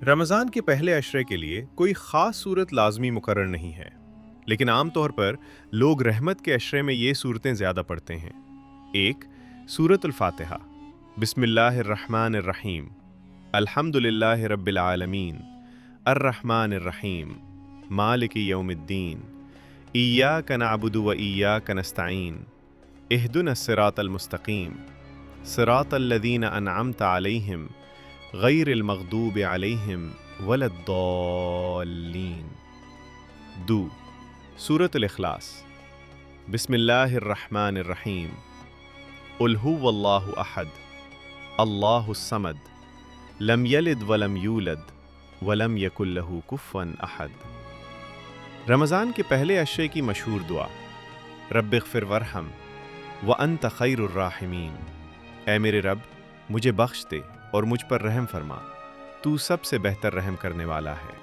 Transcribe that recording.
رمضان کے پہلے عشرے کے لیے کوئی خاص صورت لازمی مقرر نہیں ہے، لیکن عام طور پر لوگ رحمت کے عشرے میں یہ صورتیں زیادہ پڑھتے ہیں۔ ایک، سورۃ الفاتحہ۔ بسم اللہ الرحمن الرحیم، الحمد للہ رب العالمین، الرحمن الرحیم، مالک یوم الدین، ایاک نعبد و ایاک نستعین، اہدنا الصراط المستقیم، صراط الذین انعمت علیہم غیر المغضوب علیہم ولا الضالین۔ دو، سورۃ الاخلاص۔ بسم اللہ الرحمن الرحیم، قل هو اللہ احد، اللہ الصمد، لم یلد ولم یولد ولم یکن لہ کفوا احد۔ رمضان کے پہلے عشرے کی مشہور دعا، رب اغفر وارحم وانت خیر الراحمین، اے میرے رب مجھے بخش دے اور مجھ پر رحم فرما، تو سب سے بہتر رحم کرنے والا ہے۔